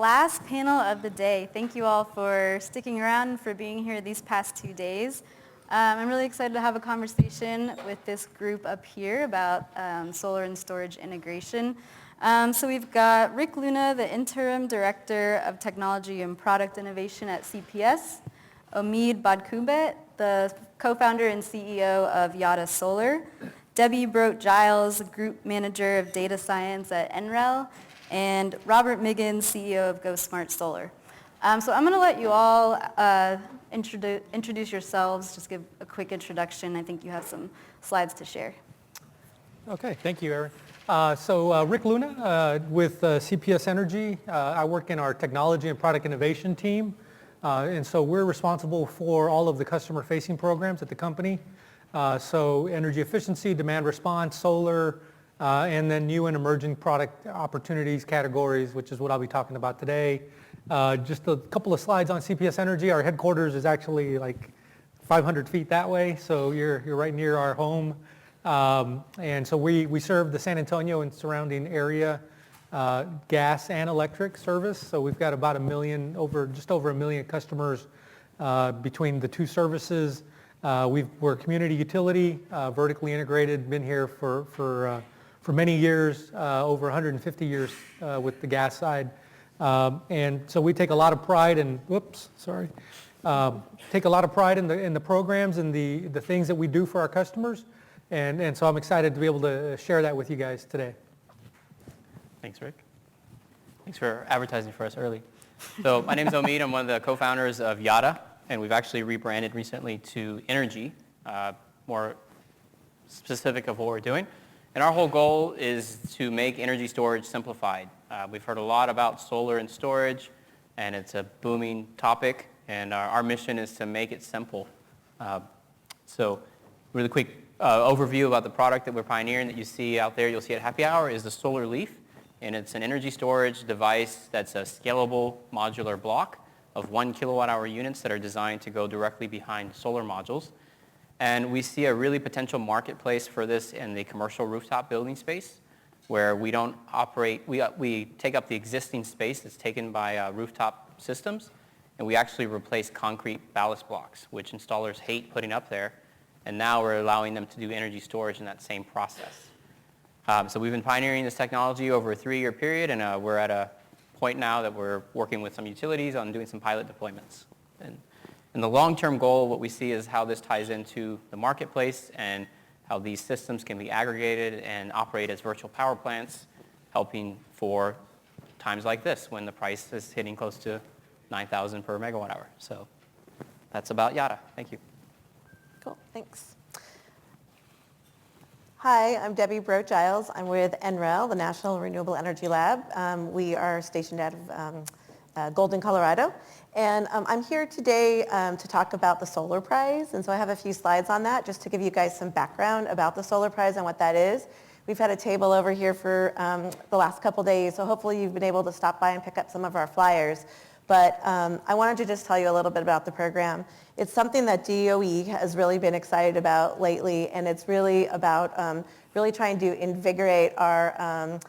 last panel of the day. Thank you all for sticking around and for being here these past 2 days. I'm really excited to have a conversation with this group up here about solar and storage integration. So we've got Rick Luna, the Interim Director of Technology and Product Innovation at CPS, Omid Badkoubet, the co-founder and CEO of Yatta Solar, Debbie Brote-Giles, Group Manager of Data Science at NREL, and Robert Miggins, CEO of Go Smart Solar. So I'm going to let you all introduce yourselves, just give a quick introduction. I think you have some slides to share. Okay, thank you, Erin. So Rick Luna with CPS Energy. I work in our technology and product innovation team. And so we're responsible for all of the customer-facing programs at the company. So energy efficiency, demand response, solar, and then new and emerging product opportunities, categories, which is what I'll be talking about today. Just a couple of slides on CPS Energy. Our headquarters is actually like 500 feet that way, so you're right near our home. And so we serve the San Antonio and surrounding area gas and electric service. So we've got about just over a million customers between the two services. We're a community utility, vertically integrated, been here for many years, over 150 years with the gas side. And so we take a lot of pride in, take a lot of pride in the programs and the things that we do for our customers. And so I'm excited to be able to share that with you guys today. Thanks, Rick. Thanks for advertising for us early. So my name is Omid. I'm one of the co-founders of Yatta, and we've actually rebranded recently to Energy, more specific of what we're doing. And our whole goal is to make energy storage simplified. We've heard a lot about solar and storage, and it's a booming topic, and our mission is to make it simple. So really quick overview about the product that we're pioneering that you see out there, you'll see at Happy Hour, is the Solar Leaf. And it's an energy storage device that's a scalable modular block of 1 kilowatt-hour units that are designed to go directly behind solar modules. And we see a really potential marketplace for this in the commercial rooftop building space, where we don't operate, we take up the existing space that's taken by rooftop systems, and we actually replace concrete ballast blocks, which installers hate putting up there. And now we're allowing them to do energy storage in that same process. So we've been pioneering this technology over a 3-year period, and we're at a point now that we're working with some utilities on doing some pilot deployments. And the long-term goal, what we see is how this ties into the marketplace and how these systems can be aggregated and operate as virtual power plants, helping for times like this when the price is hitting close to $9,000 per megawatt hour. So that's about Yatta. Thank you. Cool, thanks. Hi, I'm Debbie Brote-Giles. I'm with NREL, the National Renewable Energy Lab. We are stationed out of Golden, Colorado. And I'm here today to talk about the Solar Prize. And so I have a few slides on that just to give you guys some background about the Solar Prize and what that is. We've had a table over here for the last couple days, so hopefully you've been able to stop by and pick up some of our flyers. But I wanted to just tell you a little bit about the program. It's something that DOE has really been excited about lately, and it's really about really trying to invigorate our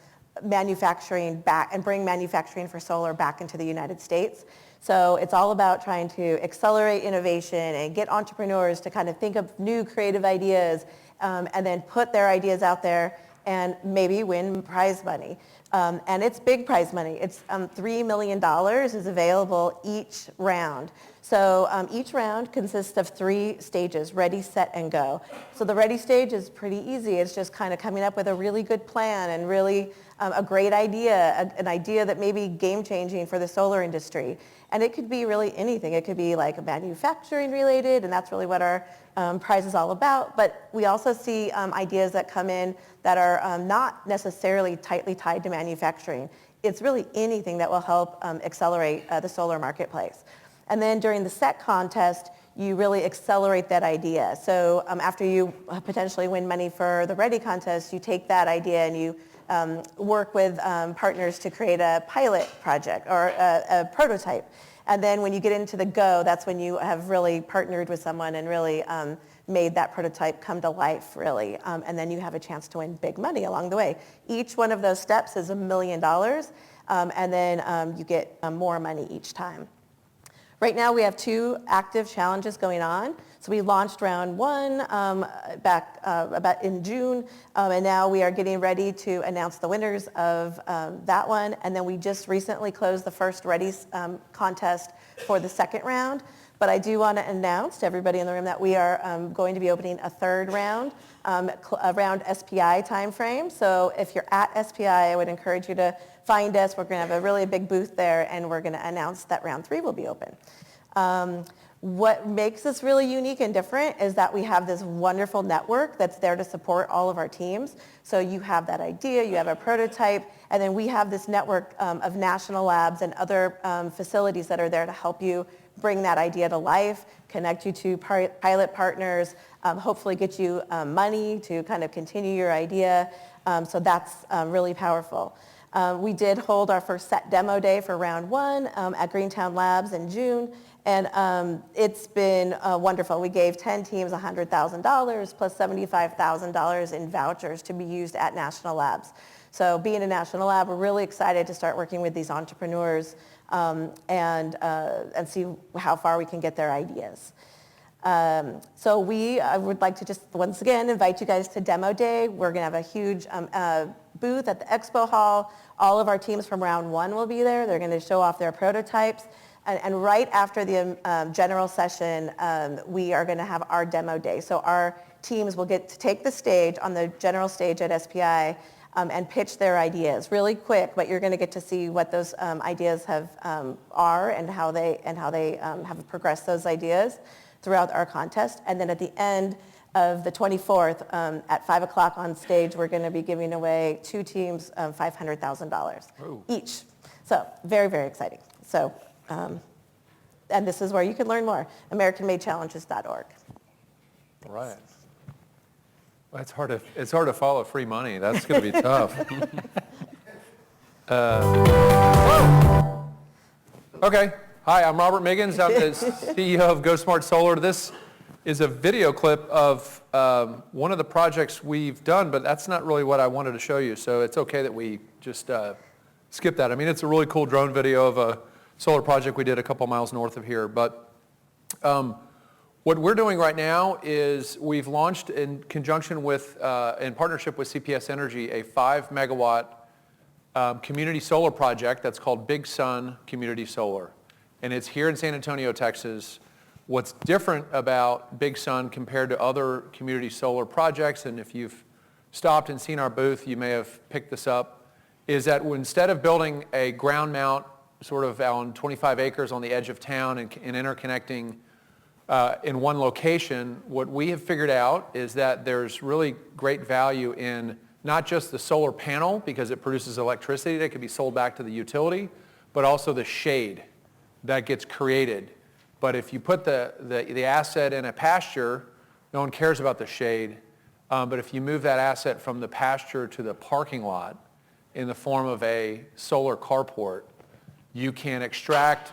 manufacturing back and bring manufacturing for solar back into the United States. So it's all about trying to accelerate innovation and get entrepreneurs to kind of think of new creative ideas and then put their ideas out there and maybe win prize money. And it's big prize money. It's $3 million is available each round. So each round consists of 3 stages, ready, set, and go. So the ready stage is pretty easy. It's just kind of coming up with a really good plan and really a great idea, an idea that may be game-changing for the solar industry. And it could be really anything. It could be like manufacturing related, and that's really what our prize is all about. But we also see ideas that come in that are not necessarily tightly tied to manufacturing. It's really anything that will help accelerate the solar marketplace. And then during the set contest, you really accelerate that idea. So after you potentially win money for the ready contest, you take that idea and you work with partners to create a pilot project or a prototype. And then when you get into the go, that's when you have really partnered with someone and really made that prototype come to life, really. And then you have a chance to win big money along the way. Each one of those steps is $1 million. and then you get more money each time. Right now we have 2 active challenges going on. So we launched round 1 back about in June, and now we are getting ready to announce the winners of that one. And then we just recently closed the first Ready contest for the second round. But I do want to announce to everybody in the room that we are going to be opening a third round around SPI timeframe. So if you're at SPI, I would encourage you to find us. We're going to have a really big booth there, and we're going to announce that round 3 will be open. What makes us really unique and different is that we have this wonderful network that's there to support all of our teams. So you have that idea, you have a prototype, and then we have this network of national labs and other facilities that are there to help you bring that idea to life, connect you to pilot partners, hopefully get you money to kind of continue your idea. So that's really powerful. We did hold our first set demo day for round 1 at Greentown Labs in June, and it's been wonderful. We gave 10 teams $100,000 plus $75,000 in vouchers to be used at national labs. So being a national lab, we're really excited to start working with these entrepreneurs and see how far we can get their ideas. So I would like to just once again invite you guys to Demo Day. We're going to have a huge booth at the Expo Hall. All of our teams from round 1 will be there. They're going to show off their prototypes. And right after the general session, we are going to have our Demo Day. So our teams will get to take the stage on the general stage at SPI and pitch their ideas really quick, but you're going to get to see what those ideas are and how they have progressed those ideas throughout our contest. And then at the end of the 24th, at 5 o'clock on stage, we're going to be giving away 2 teams $500,000 each. So very, very exciting. So, and this is where you can learn more, AmericanMadeChallenges.org. All right. Well, it's hard to follow free money. That's going to be tough. Okay. Hi, I'm Robert Miggins. I'm the CEO of Go Smart Solar. This is a video clip of one of the projects we've done, but that's not really what I wanted to show you. So it's okay that we just skip that. I mean, it's a really cool drone video of a solar project we did a couple miles north of here. But what we're doing right now is we've launched in conjunction with, in partnership with CPS Energy, a 5 megawatt community solar project that's called Big Sun Community Solar. And it's here in San Antonio, Texas. What's different about Big Sun compared to other community solar projects, and if you've stopped and seen our booth, you may have picked this up, is that instead of building a ground mount sort of on 25 acres on the edge of town and interconnecting in one location, what we have figured out is that there's really great value in not just the solar panel, because it produces electricity that can be sold back to the utility, but also the shade that gets created. But if you put the asset in a pasture, no one cares about the shade. But if you move that asset from the pasture to the parking lot in the form of a solar carport, you can extract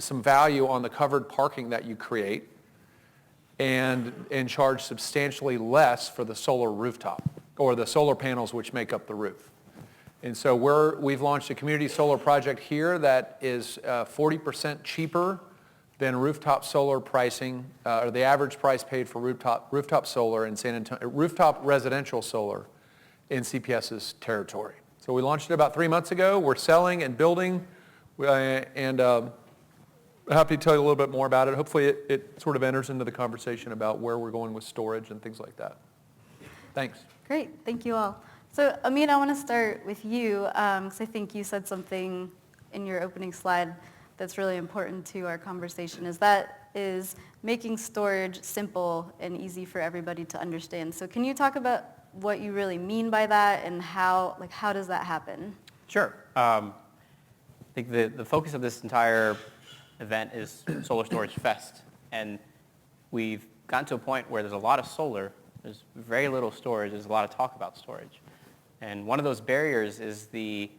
some value on the covered parking that you create and charge substantially less for the solar rooftop or the solar panels which make up the roof. And so we've launched a community solar project here that is 40% cheaper than rooftop solar pricing, or the average price paid for rooftop solar in San Antonio, rooftop residential solar in CPS's territory. So we launched it about 3 months ago. We're selling and building, and happy to tell you a little bit more about it. Hopefully it sort of enters into the conversation about where we're going with storage and things like that. Thanks. Great, thank you all. So Amit, I want to start with you, because I think you said something in your opening slide that's really important to our conversation, is making storage simple and easy for everybody to understand. So can you talk about what you really mean by that and how does that happen? Sure. I think the focus of this entire event is Solar Storage Fest. And we've gotten to a point where there's a lot of solar, there's very little storage, there's a lot of talk about storage. And one of those barriers is the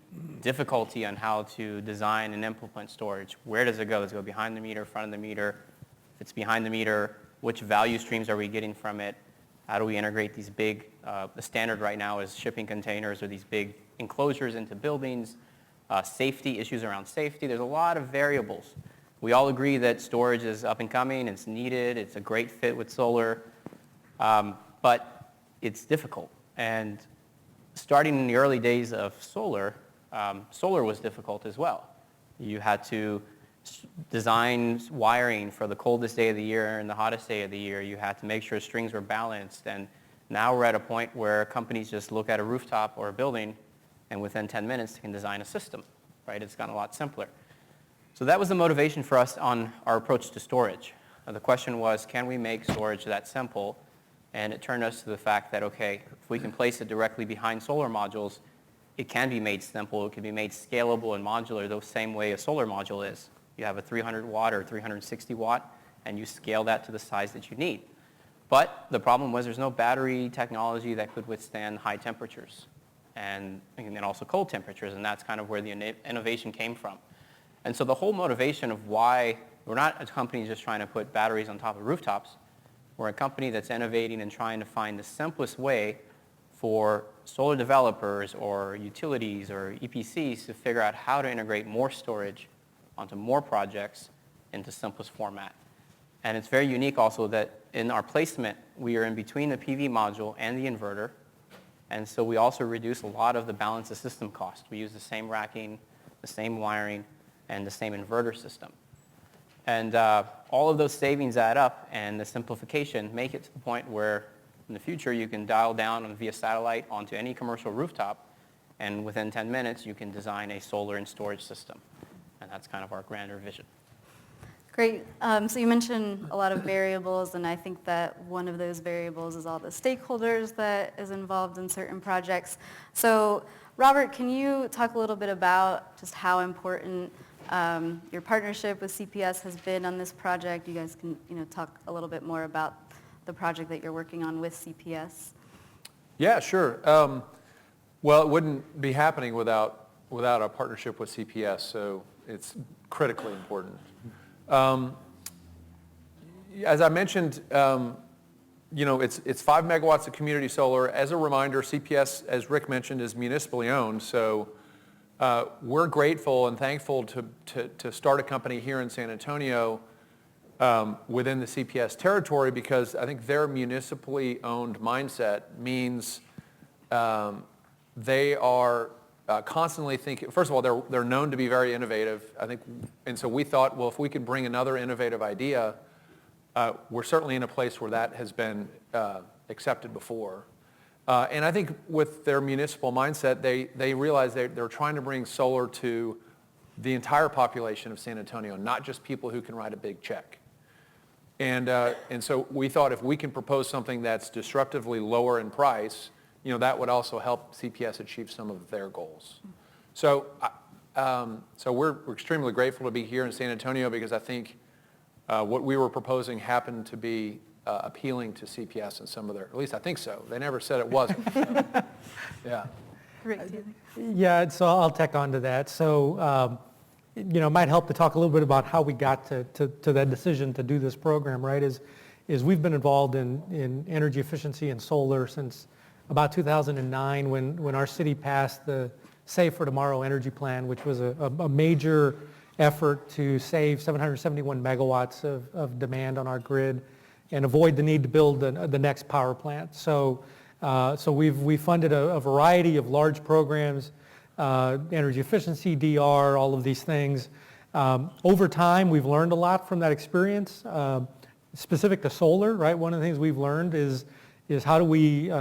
difficulty on how to design and implement storage. Where does it go? Does it go behind the meter, front of the meter? If it's behind the meter, which value streams are we getting from it? How do we integrate these big, the standard right now is shipping containers or these big enclosures into buildings. safety, issues around safety. There's a lot of variables. We all agree that storage is up and coming, it's needed, it's a great fit with solar, but it's difficult. And starting in the early days of solar, solar was difficult as well. You had to design wiring for the coldest day of the year and the hottest day of the year. You had to make sure strings were balanced. And now we're at a point where companies just look at a rooftop or a building, and within 10 minutes they can design a system, right? It's gotten a lot simpler. So that was the motivation for us on our approach to storage. The question was, can we make storage that simple? And it turned us to the fact that, okay, if we can place it directly behind solar modules, it can be made simple, it can be made scalable and modular the same way a solar module is. You have a 300 watt or 360 watt, and you scale that to the size that you need. But the problem was there's no battery technology that could withstand high temperatures and also cold temperatures, and that's kind of where the innovation came from. And so the whole motivation of why we're not a company just trying to put batteries on top of rooftops, we're a company that's innovating and trying to find the simplest way for solar developers or utilities or EPCs to figure out how to integrate more storage onto more projects into simplest format. And it's very unique also that in our placement, we are in between the PV module and the inverter. And so we also reduce a lot of the balance of system cost. We use the same racking, the same wiring, and the same inverter system. And all of those savings add up, and the simplification make it to the point where in the future you can dial down via satellite onto any commercial rooftop, and within 10 minutes you can design a solar and storage system. And that's kind of our grander vision. Great. So you mentioned a lot of variables, and I think that one of those variables is all the stakeholders that is involved in certain projects. So Robert, can you talk a little bit about just how important your partnership with CPS has been on this project? You guys can talk a little bit more about the project that you're working on with CPS. Yeah, sure. Well, it wouldn't be happening without a partnership with CPS, so it's critically important. As I mentioned, it's 5 megawatts of community solar. As a reminder, CPS, as Rick mentioned, is municipally owned, so we're grateful and thankful to start a company here in San Antonio within the CPS territory, because I think their municipally owned mindset means they are constantly thinking. First of all, they're known to be very innovative, I think, and so we thought, well, if we could bring another innovative idea, we're certainly in a place where that has been accepted before. And I think with their municipal mindset, they realize they're trying to bring solar to the entire population of San Antonio, not just people who can write a big check. And so we thought if we can propose something that's disruptively lower in price, that would also help CPS achieve some of their goals. So we're extremely grateful to be here in San Antonio, because I think what we were proposing happened to be appealing to CPS and some of their, at least I think so. They never said it wasn't. So, yeah. Rick, do you think? Yeah, so I'll tack on to that. So, it might help to talk a little bit about how we got to that decision to do this program, right? Is we've been involved in energy efficiency and solar since about 2009 when our city passed the Save for Tomorrow Energy Plan, which was a major effort to save 771 megawatts of demand on our grid and avoid the need to build the next power plant. So we've funded a variety of large programs, energy efficiency, DR, all of these things. Over time, we've learned a lot from that experience. Specific to solar, right? One of the things we've learned is how do we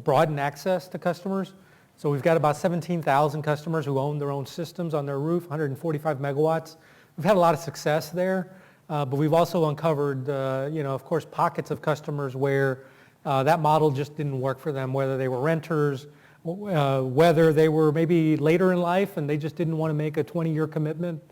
broaden access to customers. So we've got about 17,000 customers who own their own systems on their roof, 145 megawatts. We've had a lot of success there, but we've also uncovered, of course, pockets of customers where that model just didn't work for them, whether they were renters, whether they were maybe later in life and they just didn't want to make a 20-year commitment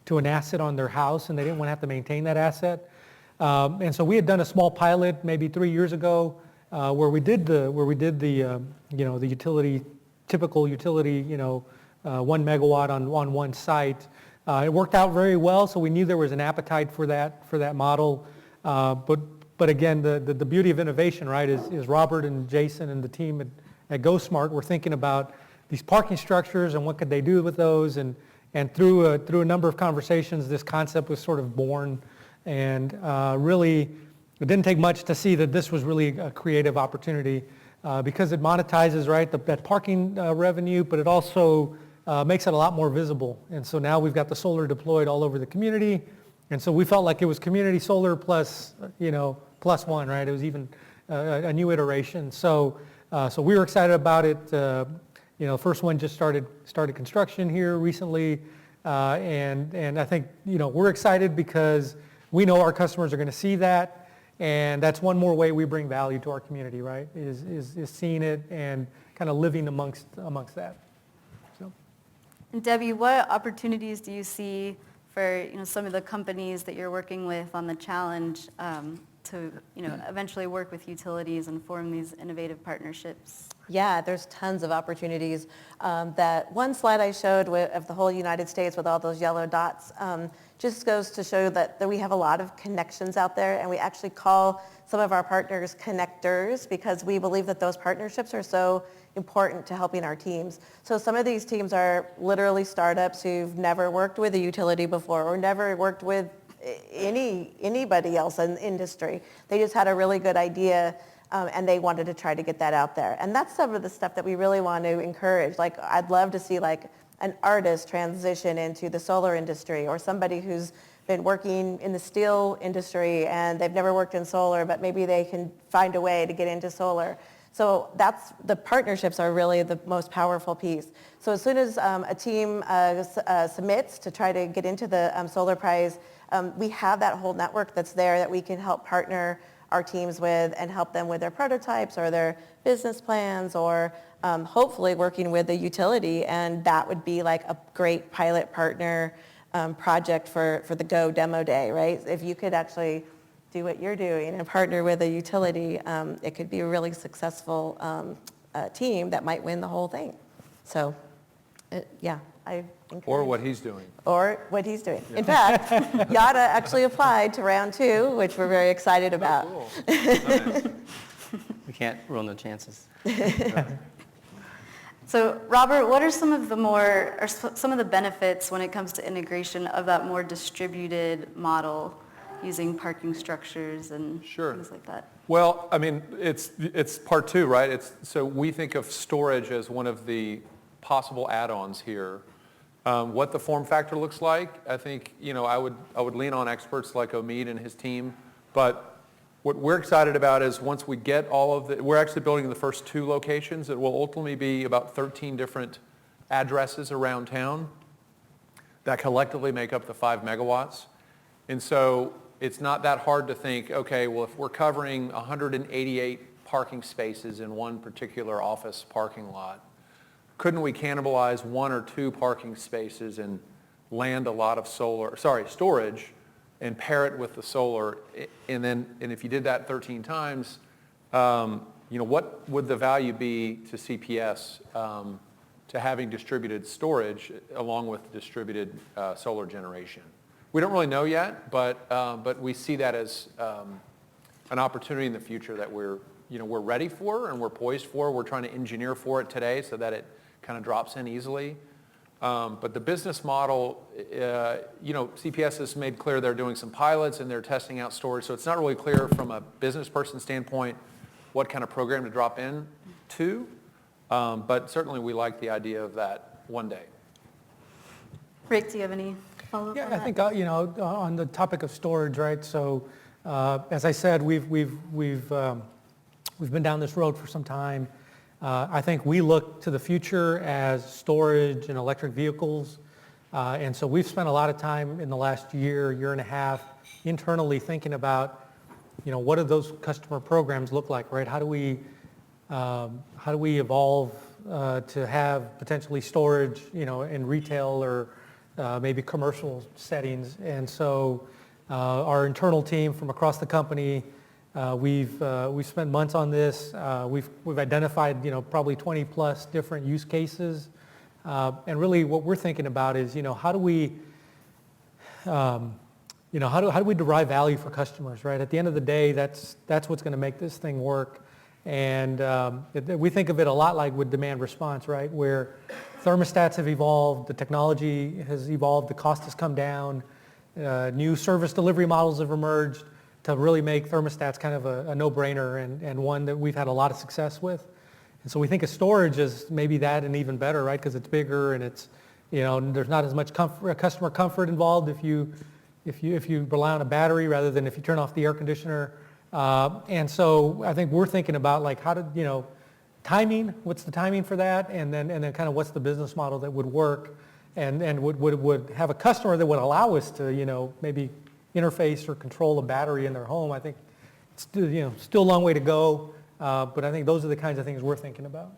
to an asset on their house, and they didn't want to have to maintain that asset. And so we had done a small pilot maybe 3 years ago where we did the utility, typical utility, 1 megawatt on one site. It worked out very well, so we knew there was an appetite for that model. But again, the beauty of innovation, right, is Robert and Jason and the team at GoSmart were thinking about these parking structures and what could they do with those. And through a number of conversations, this concept was sort of born. And really, it didn't take much to see that this was really a creative opportunity because it monetizes, right, that parking revenue, but it also makes it a lot more visible. And so now we've got the solar deployed all over the community. And so we felt like it was community solar plus, plus one, right? It was even a new iteration. So we were excited about it. First one just started construction here recently. And I think, we're excited because we know our customers are going to see that. And that's one more way we bring value to our community, right? Is seeing it and kind of living amongst that. So. And Debbie, what opportunities do you see for some of the companies that you're working with on the challenge to eventually work with utilities and form these innovative partnerships? Yeah, there's tons of opportunities. That one slide I showed of the whole United States with all those yellow dots just goes to show that we have a lot of connections out there, and we actually call some of our partners connectors because we believe that those partnerships are so important to helping our teams. So some of these teams are literally startups who've never worked with a utility before or never worked with anybody else in the industry. They just had a really good idea and they wanted to try to get that out there. And that's some of the stuff that we really want to encourage. Like, I'd love to see like an artist transition into the solar industry, or somebody who's been working in the steel industry and they've never worked in solar, but maybe they can find a way to get into solar. So the partnerships are really the most powerful piece. So as soon as a team submits to try to get into the Solar Prize, we have that whole network that's there that we can help partner our teams with and help them with their prototypes or their business plans, or hopefully working with the utility. And that would be like a great pilot partner project for the Go Demo Day, right? If you could actually do what you're doing and partner with a utility, it could be a really successful team that might win the whole thing. So, I encourage. Or what he's doing. Or what he's doing. Yeah. In fact, Yatta actually applied to round 2, which we're very excited about. Oh, cool. We can't rule no chances. So Robert, what are some of the benefits when it comes to integration of that more distributed model using parking structures and things like that? Well, I mean, it's part 2, right? So we think of storage as one of the possible add-ons here. What the form factor looks like, I think, I would lean on experts like Omid and his team. But what we're excited about is once we get we're actually building the first 2 locations. It will ultimately be about 13 different addresses around town that collectively make up the 5 megawatts. And so it's not that hard to think, okay, well, if we're covering 188 parking spaces in one particular office parking lot, couldn't we cannibalize 1 or 2 parking spaces and land a lot of storage and pair it with the solar? And if you did that 13 times, what would the value be to CPS to having distributed storage along with distributed solar generation? We don't really know yet, but we see that as an opportunity in the future that we're ready for and we're poised for. We're trying to engineer for it today so that it kind of drops in easily. But the business model, CPS has made clear they're doing some pilots and they're testing out storage. So it's not really clear from a business person standpoint what kind of program to drop in to. But certainly we like the idea of that one day. Rick, do you have any follow-up on that? I think, on the topic of storage, right? So as I said, we've been down this road for some time. I think we look to the future as storage and electric vehicles. And so we've spent a lot of time in the last year and a half internally thinking about, what do those customer programs look like, right? How do we evolve to have potentially storage, in retail or maybe commercial settings? And so our internal team from across the company, we've spent months on this. We've identified, probably 20 plus different use cases. And really what we're thinking about is, how do we derive value for customers, right? At the end of the day, that's what's going to make this thing work. And we think of it a lot like with demand response, right? Where thermostats have evolved, the technology has evolved, the cost has come down, new service delivery models have emerged to really make thermostats kind of a no-brainer and one that we've had a lot of success with. And so we think of storage as maybe that and even better, right? Because it's bigger and it's, there's not as much customer comfort involved if you rely on a battery rather than if you turn off the air conditioner. And so I think we're thinking about like how to, timing, what's the timing for that? And then kind of what's the business model that would work and would have a customer that would allow us to, maybe interface or control a battery in their home. I think it's still a long way to go. But I think those are the kinds of things we're thinking about.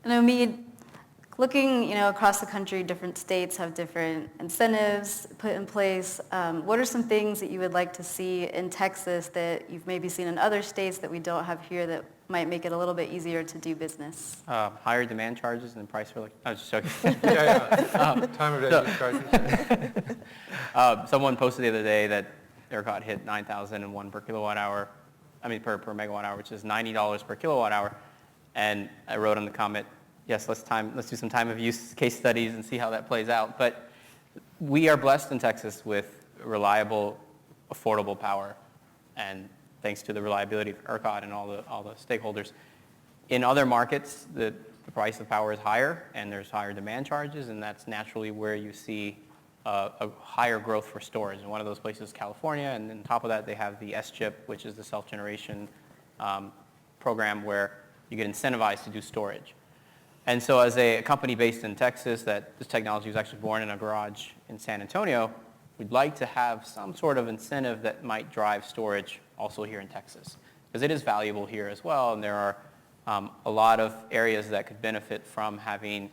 And Omid, looking across the country, different states have different incentives put in place. What are some things that you would like to see in Texas that you've maybe seen in other states that we don't have here that might make it a little bit easier to do business? Higher demand charges and price for I was just joking. Time of day charges. Someone posted the other day that ERCOT hit 9,001 per kilowatt hour. Per megawatt hour, which is $90 per kilowatt hour. And I wrote on the comment, yes, let's do some time of use case studies and see how that plays out. But we are blessed in Texas with reliable, affordable power, and thanks to the reliability of ERCOT and all the stakeholders. In other markets, the price of power is higher, and there's higher demand charges, and that's naturally where you see a higher growth for storage. And one of those places is California, and on top of that, they have the SCHIP, which is the self-generation program where you get incentivized to do storage. And so as a company based in Texas, that this technology was actually born in a garage in San Antonio, we'd like to have some sort of incentive that might drive storage also here in Texas. Because it is valuable here as well, and there are a lot of areas that could benefit from having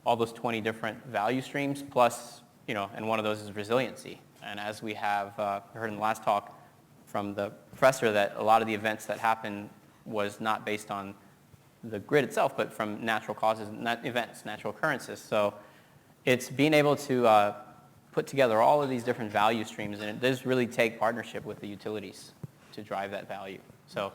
all those 20 different value streams, plus and one of those is resiliency. And as we have heard in the last talk from the professor, that a lot of the events that happened was not based on the grid itself, but from natural causes, not events, natural occurrences. So it's being able to put together all of these different value streams, and it does really take partnership with the utilities to drive that value. So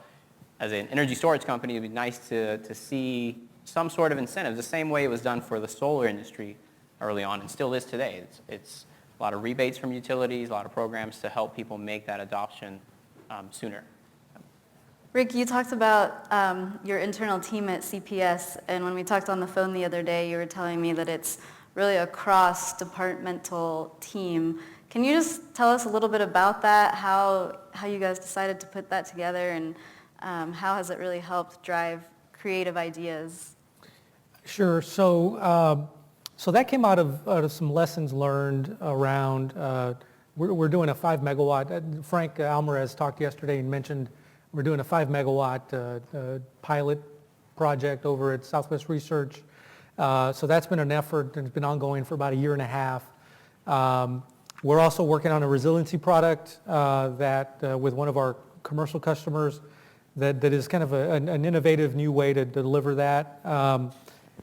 as an energy storage company, it would be nice to see some sort of incentives, the same way it was done for the solar industry early on, and still is today. It's a lot of rebates from utilities, a lot of programs to help people make that adoption sooner. Rick, you talked about your internal team at CPS, and when we talked on the phone the other day, you were telling me that it's really a cross-departmental team. Can you just tell us a little bit about that, how you guys decided to put that together, and how has it really helped drive creative ideas? Sure. So that came out of some lessons learned around, we're doing a 5 megawatt, Frank Alvarez talked yesterday and mentioned we're doing a 5 megawatt pilot project over at Southwest Research. So that's been an effort and it's been ongoing for about a year and a half. We're also working on a resiliency product that with one of our commercial customers that is kind of an innovative new way to deliver that.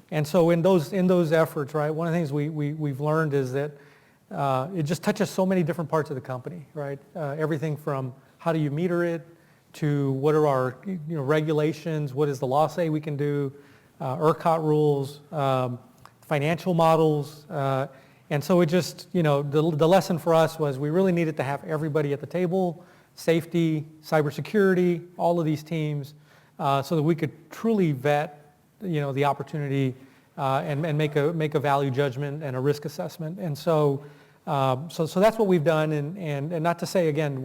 And so in those efforts, right, one of the things we've learned is that it just touches so many different parts of the company, right? Everything from how do you meter it to what are our regulations, what does the law say we can do, ERCOT rules, financial models. And so it just, the lesson for us was we really needed to have everybody at the table, safety, cybersecurity, all of these teams, so that we could truly vet the opportunity and make a value judgment and a risk assessment. And so that's what we've done. And not to say, again,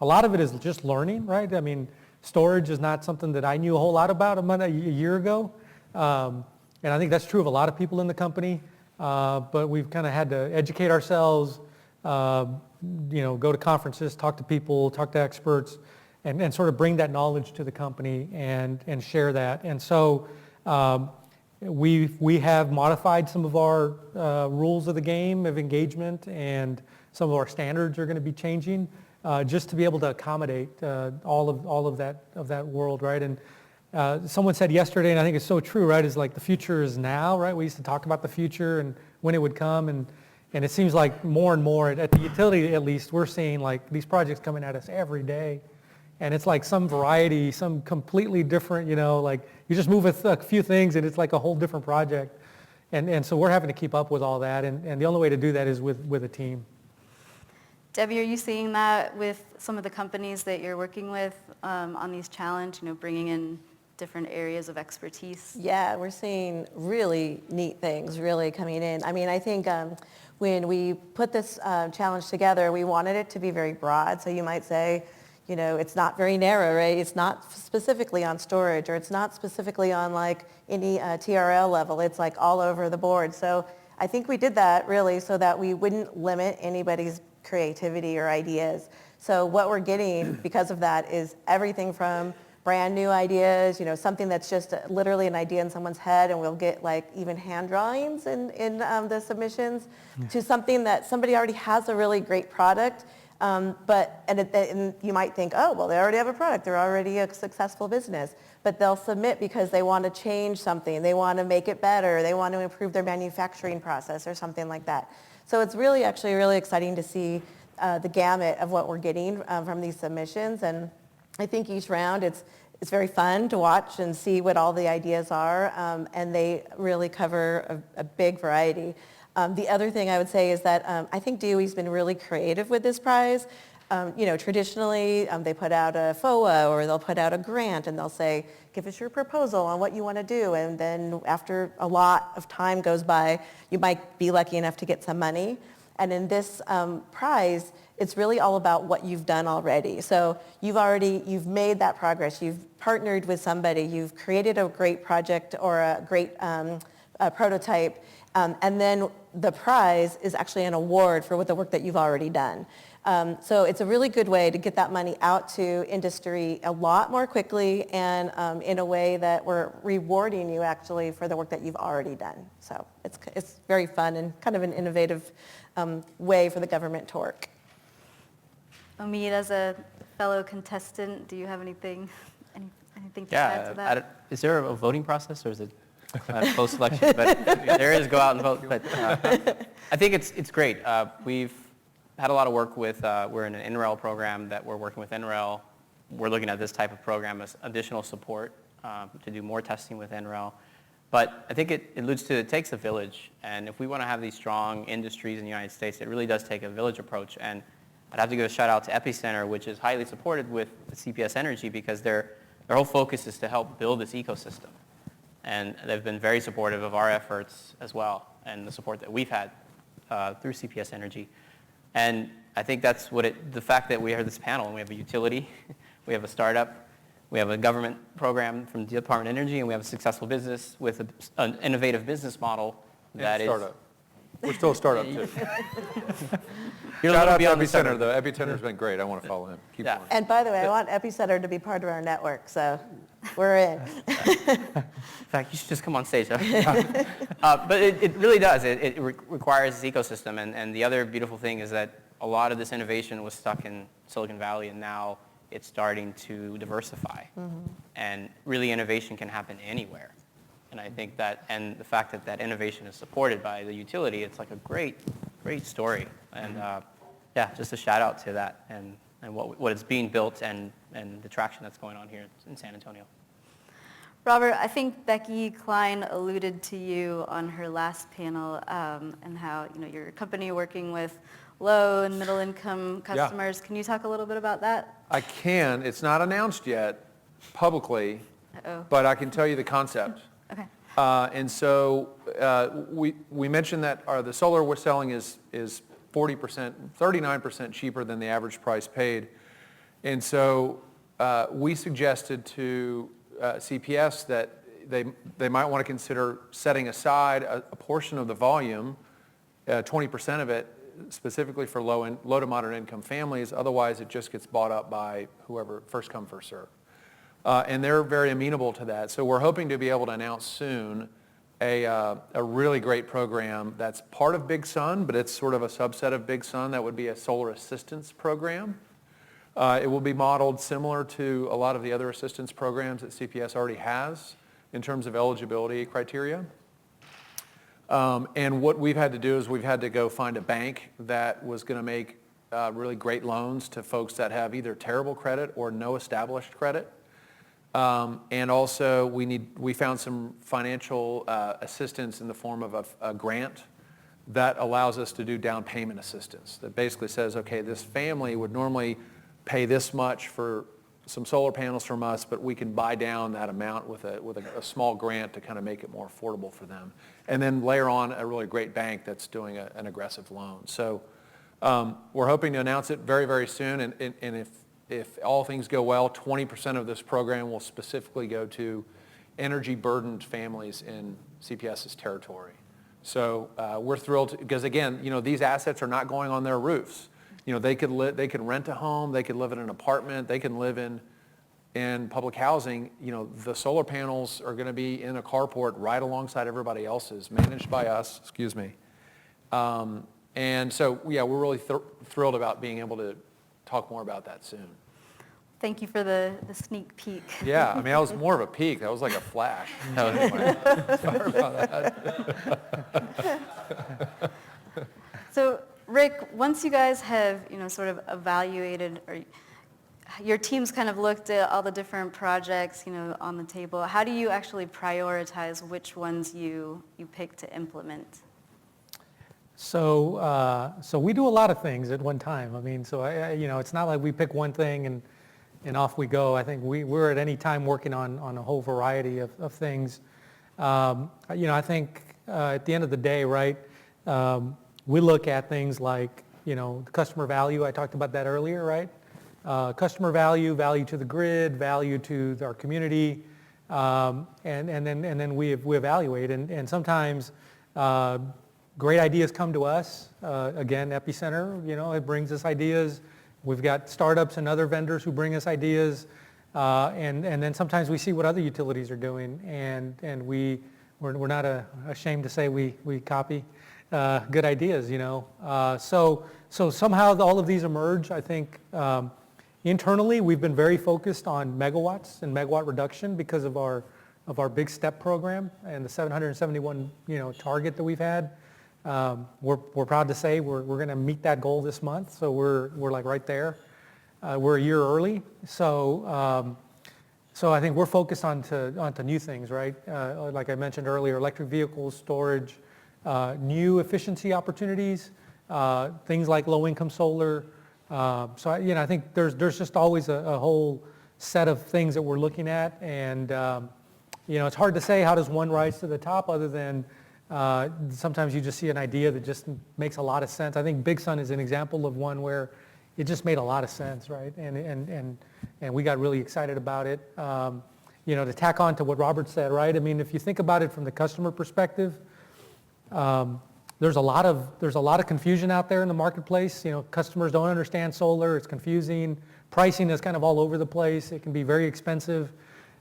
a lot of it is just learning, right? I mean, storage is not something that I knew a whole lot about a year ago. And I think that's true of a lot of people in the company. But we've kind of had to educate ourselves, go to conferences, talk to people, talk to experts, and sort of bring that knowledge to the company and share that. And so we have modified some of our rules of the game of engagement, and some of our standards are going to be changing just to be able to accommodate all of that world, right? And someone said yesterday, and I think it's so true, right? Is like the future is now, right? We used to talk about the future and when it would come, and it seems like more and more at the utility, at least, we're seeing like these projects coming at us every day. And it's like some variety, some completely different, like you just move a few things and it's like a whole different project. And so we're having to keep up with all that. And the only way to do that is with a team. Debbie, are you seeing that with some of the companies that you're working with on these challenge, bringing in different areas of expertise? Yeah, we're seeing really neat things really coming in. I mean, I think when we put this challenge together, we wanted it to be very broad. So you might say, it's not very narrow, right? It's not specifically on storage, or it's not specifically on like any TRL level. It's like all over the board. So I think we did that really so that we wouldn't limit anybody's creativity or ideas. So what we're getting because of that is everything from brand new ideas, something that's just literally an idea in someone's head, and we'll get like even hand drawings in the submissions, to something that somebody already has a really great product. And you might think, oh, well, they already have a product. They're already a successful business. But they'll submit because they want to change something. They want to make it better. They want to improve their manufacturing process or something like that. So it's really actually really exciting to see the gamut of what we're getting from these submissions. And I think each round it's very fun to watch and see what all the ideas are. And they really cover a big variety. The other thing I would say is that I think DOE's been really creative with this prize. Traditionally, they put out a FOA, or they'll put out a grant, and they'll say, give us your proposal on what you want to do. And then after a lot of time goes by, you might be lucky enough to get some money. And in this prize, it's really all about what you've done already. So you've made that progress. You've partnered with somebody. You've created a great project or a great prototype. And then the prize is actually an award for the work that you've already done. So it's a really good way to get that money out to industry a lot more quickly, and in a way that we're rewarding you actually for the work that you've already done. So it's very fun and kind of an innovative way for the government to work. Omid, as a fellow contestant, do you have anything to add to that? Is there a voting process, or is it post-election? But there is, go out and vote. But I think it's great. We've had a lot of work with, we're in an NREL program that we're working with NREL. We're looking at this type of program as additional support to do more testing with NREL. But I think it alludes to, it takes a village. And if we want to have these strong industries in the United States, it really does take a village approach. And I'd have to give a shout out to Epicenter, which is highly supported with CPS Energy, because their whole focus is to help build this ecosystem. And they've been very supportive of our efforts as well, and the support that we've had through CPS Energy. And I think that's the fact that we have this panel, and we have a utility, we have a startup, we have a government program from the Department of Energy, and we have a successful business with an innovative business model that is... Startup. We're still a startup, too. You're Shout out to beyond the Epicenter, startup. though. Epicenter's been great. I want to follow him. Keep going. And by the way, I want Epicenter to be part of our network, so we're in. In fact, you should just come on stage. But it really does. It requires this ecosystem. And the other beautiful thing is that a lot of this innovation was stuck in Silicon Valley, and now it's starting to diversify. Mm-hmm. And really, innovation can happen anywhere. And I think that, and the fact that innovation is supported by the utility, it's like a great story. And just a shout out to that and what is being built and the traction that's going on here in San Antonio. Robert, I think Becky Klein alluded to you on her last panel and how your company working with low and middle income customers. Yeah. Can you talk a little bit about that? I can. It's not announced yet publicly, but I can tell you the concept. Okay. And so we mentioned that the solar we're selling is 40%, 39% cheaper than the average price paid. And so we suggested to CPS that they might want to consider setting aside a portion of the volume, 20% of it, specifically for low to moderate income families. Otherwise, it just gets bought up by whoever, first come, first serve. And they're very amenable to that. So we're hoping to be able to announce soon a really great program that's part of Big Sun, but it's sort of a subset of Big Sun. That would be a solar assistance program. It will be modeled similar to a lot of the other assistance programs that CPS already has in terms of eligibility criteria. And what we've had to do is we've had to go find a bank that was going to make really great loans to folks that have either terrible credit or no established credit. And also we found some financial assistance in the form of a grant that allows us to do down payment assistance. That basically says, okay, this family would normally pay this much for some solar panels from us, but we can buy down that amount with a small grant to kind of make it more affordable for them. And then layer on a really great bank that's doing an aggressive loan. So we're hoping to announce it very, very soon. And if all things go well, 20% of this program will specifically go to energy-burdened families in CPS's territory. So we're thrilled because, again, these assets are not going on their roofs. They could rent a home, they could live in an apartment, they can live in public housing. The solar panels are going to be in a carport right alongside everybody else's, managed by us, and so, yeah, we're really thrilled about being able to talk more about that soon. Thank you for the sneak peek. Yeah, that was more of a peek. That was like a flash. Anyway, sorry about that. So, Rick, once you guys have, sort of evaluated, or your team's kind of looked at all the different projects, on the table, how do you actually prioritize which ones you pick to implement? So we do a lot of things at one time. So it's not like we pick one thing and off we go. I think we're at any time working on a whole variety of things. I think at the end of the day, right, we look at things like, customer value. I talked about that earlier, right? Customer value to the grid, value to our community, and then we evaluate. And sometimes great ideas come to us. Again, Epicenter, it brings us ideas. We've got startups and other vendors who bring us ideas. And then sometimes we see what other utilities are doing, and we're not ashamed to say we copy good ideas, So somehow all of these emerge. I think internally we've been very focused on megawatts and megawatt reduction because of our big STEP program and the 771 target that we've had. We're proud to say we're going to meet that goal this month, so we're like right there. We're a year early, so I think we're focused onto new things, right? Like I mentioned earlier, electric vehicles, storage, new efficiency opportunities, things like low-income solar. So I think there's just always a whole set of things that we're looking at, and it's hard to say how does one rise to the top other than sometimes you just see an idea that just makes a lot of sense. I think Big Sun is an example of one where it just made a lot of sense, right? And we got really excited about it. To tack on to what Robert said, right? If you think about it from the customer perspective, there's a lot of confusion out there in the marketplace. Customers don't understand solar. It's confusing. Pricing is kind of all over the place. It can be very expensive.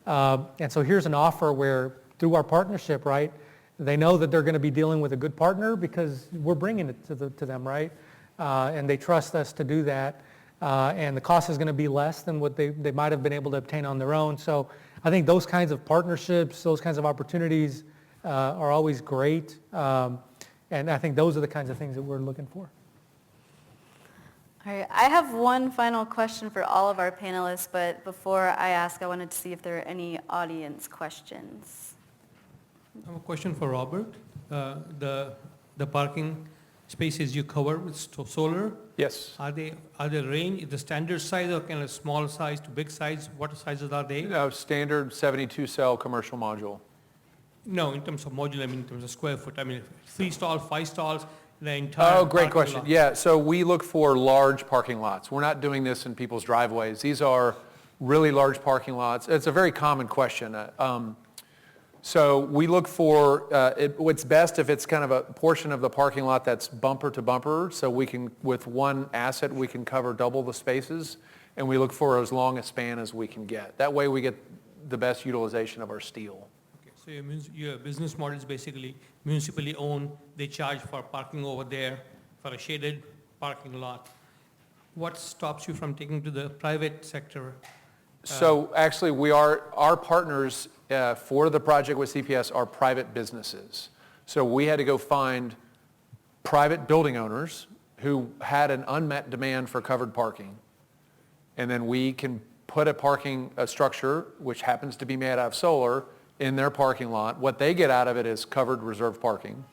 And so here's an offer where through our partnership, right, they know that they're going to be dealing with a good partner because we're bringing it to them, right? And they trust us to do that. And the cost is going to be less than what they might have been able to obtain on their own. So I think those kinds of partnerships, those kinds of opportunities are always great. And I think those are the kinds of things that we're looking for. All right, I have one final question for all of our panelists, but before I ask, I wanted to see if there are any audience questions. I have a question for Robert. The parking spaces you cover with solar, Yes. are they range the standard size or kind of small size to big size? What sizes are they? Standard 72-cell commercial module. No, in terms of module, in terms of square foot. 3 stalls, 5 stalls, the entire Great parking question. lot. Yeah, so we look for large parking lots. We're not doing this in people's driveways. These are really large parking lots. It's a very common question. So we look for, it's best if it's kind of a portion of the parking lot that's bumper to bumper, so we can, with one asset, we can cover double the spaces, and we look for as long a span as we can get. That way we get the best utilization of our steel. Okay, so your business model is basically municipally owned. They charge for parking over there for a shaded parking lot. What stops you from taking to the private sector? So actually our partners for the project with CPS are private businesses. So we had to go find private building owners who had an unmet demand for covered parking. And then we can put a structure, which happens to be made out of solar, in their parking lot. What they get out of it is covered reserved parking,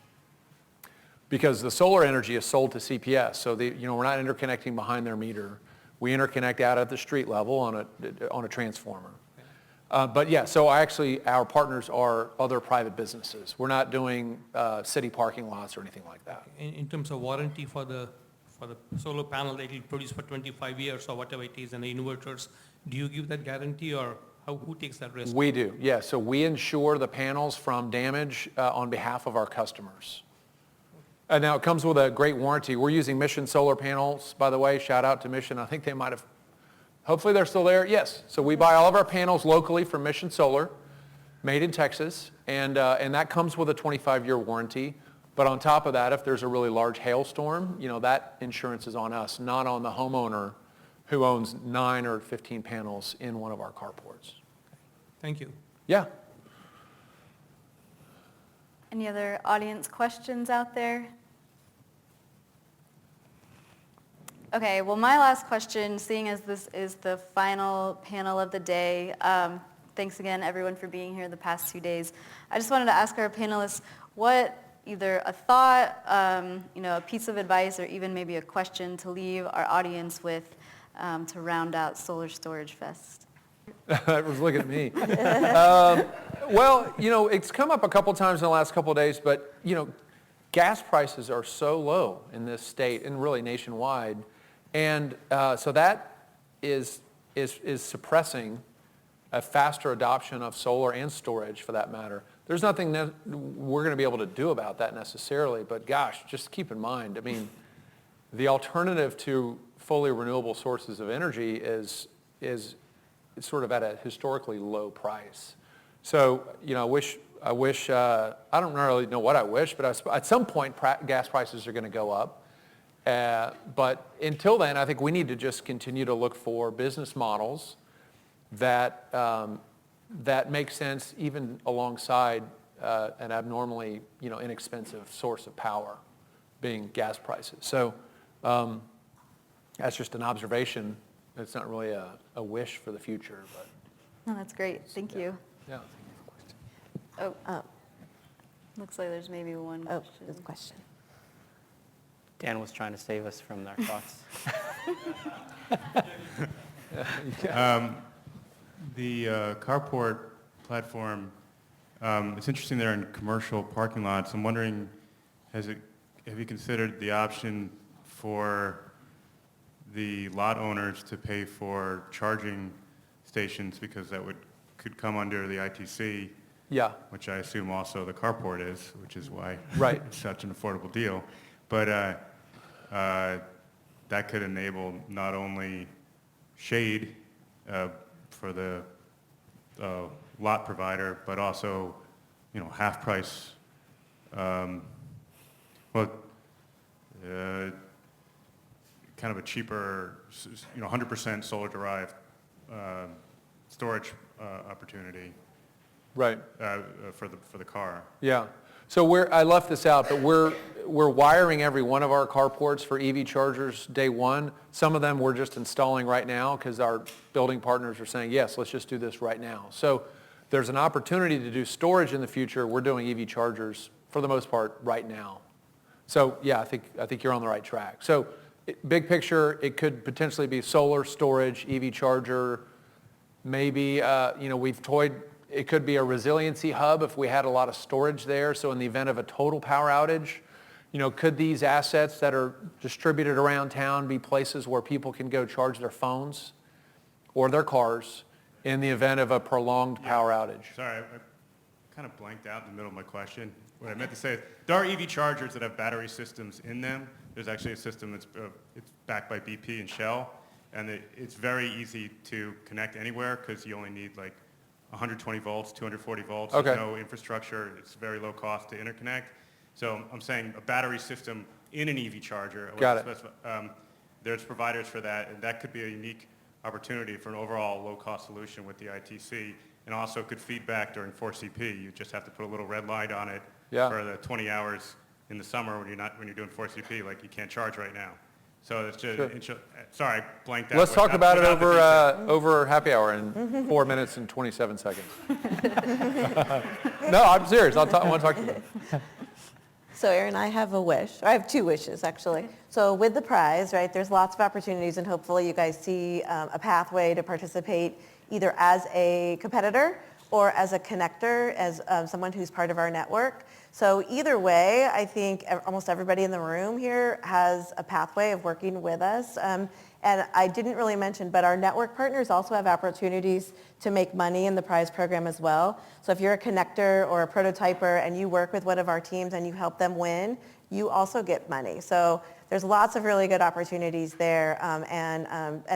because the solar energy is sold to CPS. So we're not interconnecting behind their meter. We interconnect out at the street level on a transformer. But yeah, so our partners are other private businesses. We're not doing city parking lots or anything like that. In terms of warranty for the solar panel that will produce for 25 years or whatever it is, and the inverters, do you give that guarantee, or who takes that risk? We do, yeah. So we insure the panels from damage on behalf of our customers. Now, it comes with a great warranty. We're using Mission solar panels, by the way. Shout out to Mission. I think they might have, hopefully they're still there. Yes. So we buy all of our panels locally from Mission Solar, made in Texas, and that comes with a 25-year warranty. But on top of that, if there's a really large hailstorm, that insurance is on us, not on the homeowner who owns 9 or 15 panels in one of our carports. Thank you. Yeah. Any other audience questions out there? Okay, well, my last question, seeing as this is the final panel of the day, thanks again, everyone, for being here the past 2 days. I just wanted to ask our panelists what either a thought, a piece of advice, or even maybe a question to leave our audience with to round out Solar Storage Fest. It was looking at me. Well, it's come up a couple times in the last couple of days, but, gas prices are so low in this state and really nationwide. And so that is suppressing a faster adoption of solar and storage, for that matter. There's nothing that we're going to be able to do about that necessarily, but gosh, just keep in mind, the alternative to fully renewable sources of energy is sort of at a historically low price. So, I wish, I don't really know what I wish, but at some point gas prices are going to go up. But until then, I think we need to just continue to look for business models that make sense even alongside an abnormally, inexpensive source of power, being gas prices. So that's just an observation. It's not really a wish for the future, but. No, that's great. Thank you. Yeah. Oh, looks like there's maybe one Oh, question. there's a question. Dan was trying to save us from our thoughts. The carport platform, it's interesting they're in commercial parking lots. I'm wondering, have you considered the option for the lot owners to pay for charging stations, because that could come under the ITC, Yeah. which I assume also the carport is, which is why Right. it's such an affordable deal. But that could enable not only shade for the lot provider, but also, half price, kind of a cheaper, 100% solar derived storage opportunity Right. for the car. Yeah. So I left this out, but we're wiring every one of our carports for EV chargers day one. Some of them we're just installing right now because our building partners are saying, yes, let's just do this right now. So there's an opportunity to do storage in the future. We're doing EV chargers for the most part right now. So yeah, I think you're on the right track. So big picture, it could potentially be solar, storage, EV charger. Maybe, we've toyed. It could be a resiliency hub if we had a lot of storage there. So in the event of a total power outage, could these assets that are distributed around town be places where people can go charge their phones or their cars in the event of a prolonged power outage? Sorry, I kind of blanked out in the middle of my question. What I meant to say is there are EV chargers that have battery systems in them. There's actually a system that's it's backed by BP and Shell, and it's very easy to connect anywhere because you only need like 120 volts, 240 volts. Okay. There's no infrastructure. It's very low cost to interconnect. So I'm saying a battery system in an EV charger. Got it. There's providers for that, and that could be a unique opportunity for an overall low-cost solution with the ITC, and also could feed back during 4CP. You just have to put a little red light on it Yeah. for the 20 hours in the summer when you're doing 4CP, like you can't charge right now. So it's just, Sure. sorry, I blanked out. Let's talk about it without the details. over happy hour in 4 minutes and 27 seconds. No, I'm serious. I want to talk to you. So Aaron, I have a wish, or I have two wishes actually. So with the prize, right, there's lots of opportunities and hopefully you guys see a pathway to participate either as a competitor or as a connector, as someone who's part of our network. So either way, I think almost everybody in the room here has a pathway of working with us. And I didn't really mention, but our network partners also have opportunities to make money in the prize program as well. So if you're a connector or a prototyper and you work with one of our teams and you help them win, you also get money. So there's lots of really good opportunities there. And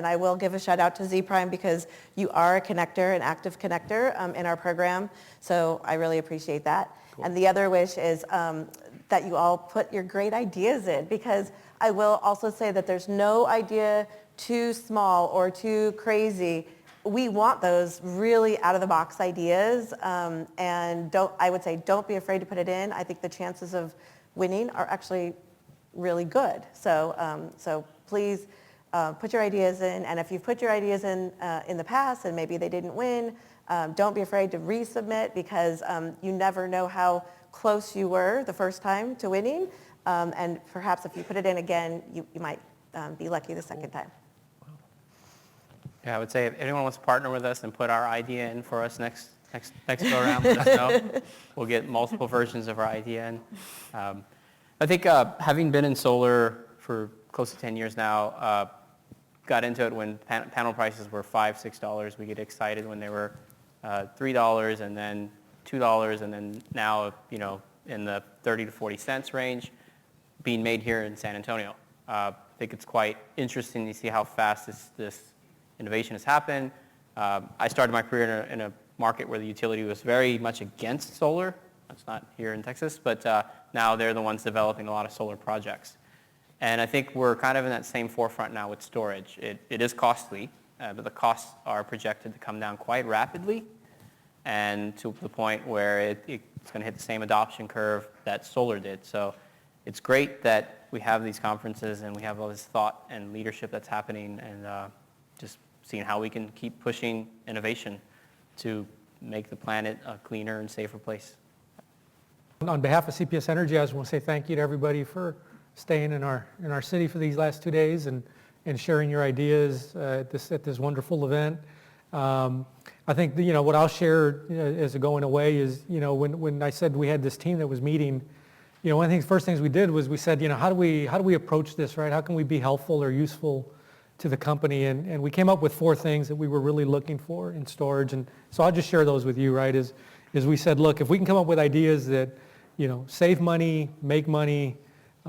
I will give a shout out to Z Prime because you are a connector, an active connector in our program. So I really appreciate that. Cool. And the other wish is that you all put your great ideas in, because I will also say that there's no idea too small or too crazy. We want those really out of the box ideas, and I would say don't be afraid to put it in. I think the chances of winning are actually really good. So please put your ideas in, and if you've put your ideas in the past and maybe they didn't win, don't be afraid to resubmit, because you never know how close you were the first time to winning, and perhaps if you put it in again, you might be lucky the second time. Yeah, I would say if anyone wants to partner with us and put our idea in for us next go around, let us know. We'll get multiple versions of our idea in. I think having been in solar for close to 10 years now, got into it when panel prices were $5, $6. We get excited when they were $3 and then $2 and then now, in the 30 to 40 cents range, being made here in San Antonio. I think it's quite interesting to see how fast this innovation has happened. I started my career in a market where the utility was very much against solar. That's not here in Texas, but now they're the ones developing a lot of solar projects. And I think we're kind of in that same forefront now with storage. It is costly, but the costs are projected to come down quite rapidly, and to the point where it's going to hit the same adoption curve that solar did. So it's great that we have these conferences and we have all this thought and leadership that's happening, and just seeing how we can keep pushing innovation to make the planet a cleaner and safer place. On behalf of CPS Energy, I just want to say thank you to everybody for staying in our city for these last 2 days and sharing your ideas at this wonderful event. I think what I'll share as a going away is when I said we had this team that was meeting, one of the first things we did was we said, how do we approach this, right? How can we be helpful or useful to the company? And we came up with 4 things that we were really looking for in storage. And so I'll just share those with you, right? Is we said, look, if we can come up with ideas that save money, make money,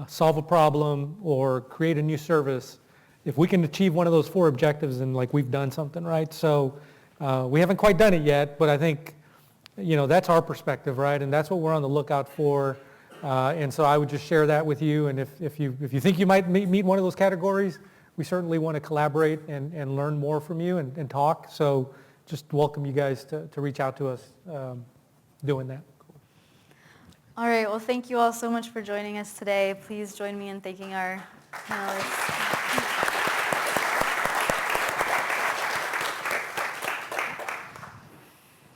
solve a problem, or create a new service, if we can achieve one of those 4 objectives, then we've done something, right? So we haven't quite done it yet, but I think that's our perspective, right? And that's what we're on the lookout for. And so I would just share that with you. And if you think you might meet one of those categories, we certainly want to collaborate and learn more from you and talk. So just welcome you guys to reach out to us doing that. All right, well, thank you all so much for joining us today. Please join me in thanking our panelists.